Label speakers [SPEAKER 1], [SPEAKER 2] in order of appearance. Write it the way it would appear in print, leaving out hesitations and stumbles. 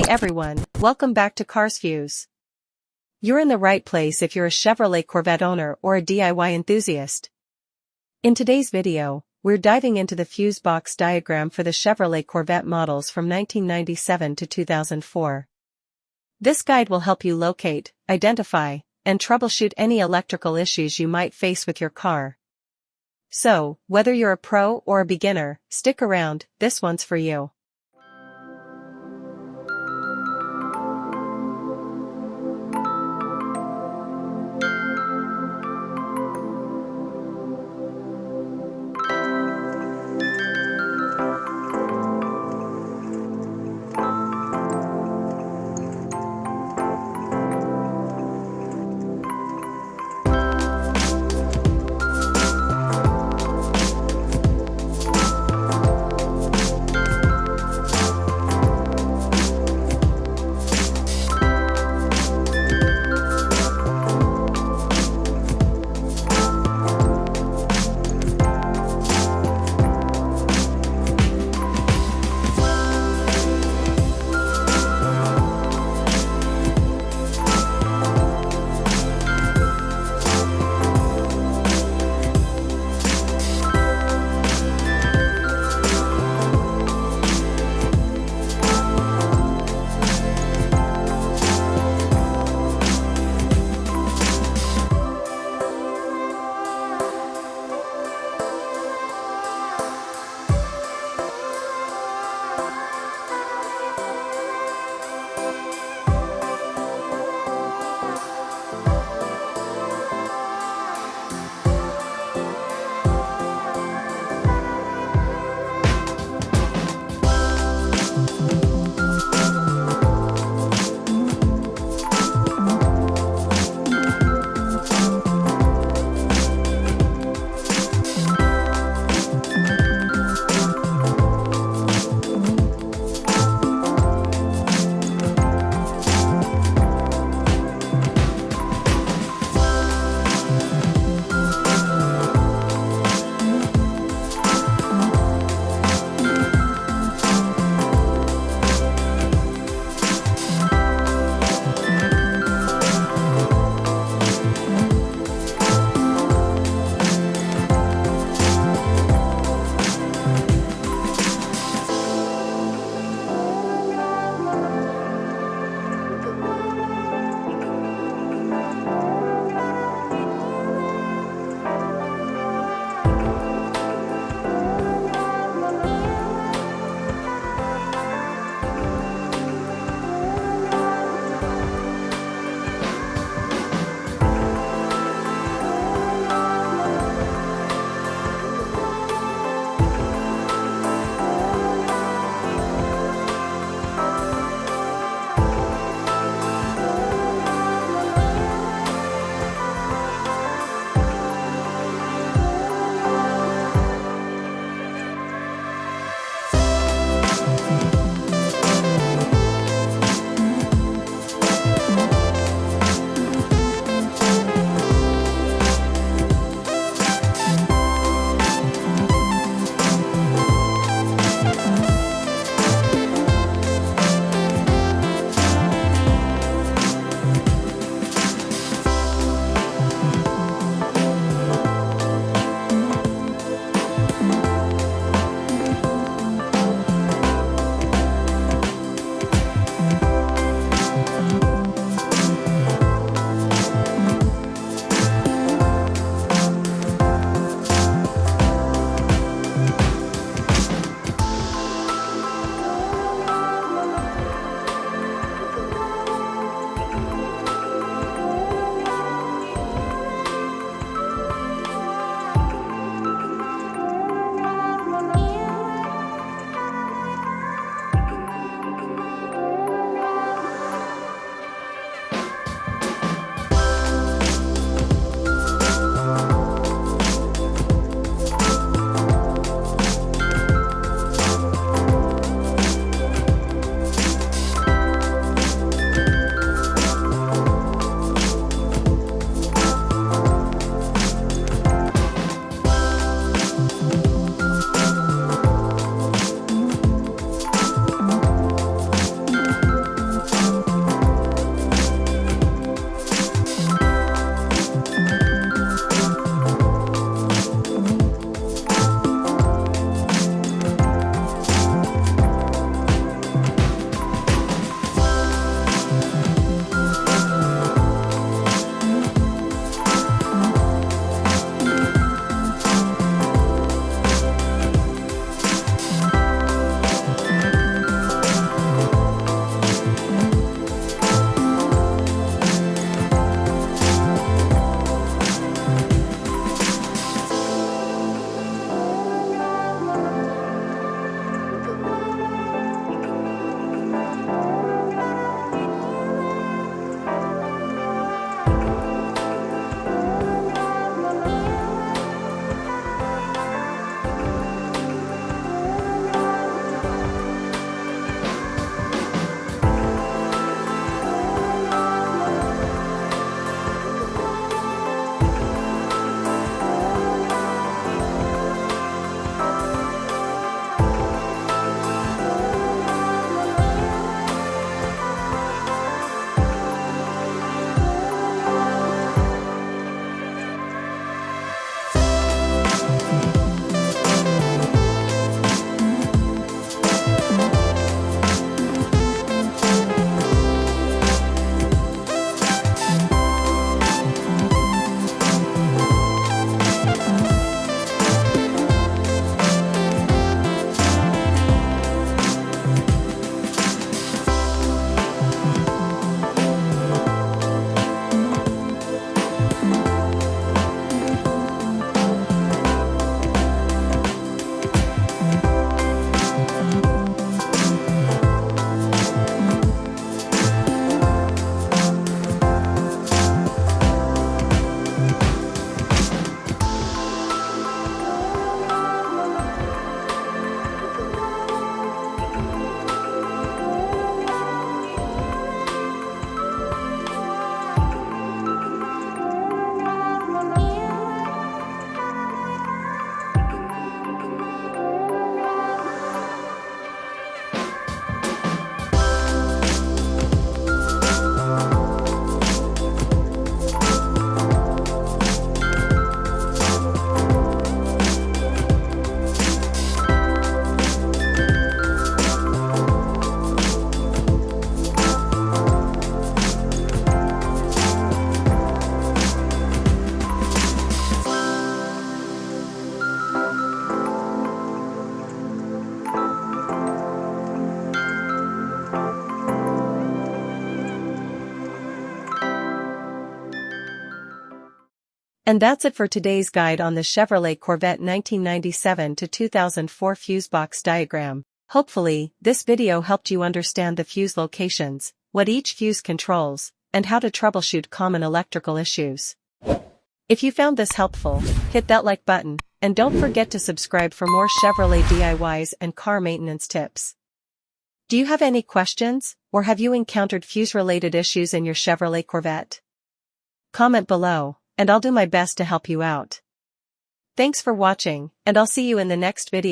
[SPEAKER 1] Hey everyone, welcome back to Cars Fuse. You're in the right place if you're a Chevrolet Corvette owner or a DIY enthusiast. In today's video, we're diving into the Fusebox diagram for the Chevrolet Corvette models from 1997 to 2004. This guide will help you locate, identify, and troubleshoot any electrical issues you might face with your car. So, whether you're a pro or a beginner, stick around, this one's for you. And that's it for today's guide on the Chevrolet Corvette 1997 to 2004 Fusebox diagram. Hopefully, this video helped you understand the fuse locations, what each fuse controls, and how to troubleshoot common electrical issues. If you found this helpful, hit that like button, and don't forget to subscribe for more Chevrolet DIYs and car maintenance tips. Do you have any questions, or have you encountered fuse-related issues in your Chevrolet Corvette? Comment below, and I'll do my best to help you out. Thanks for watching, and I'll see you in the next video.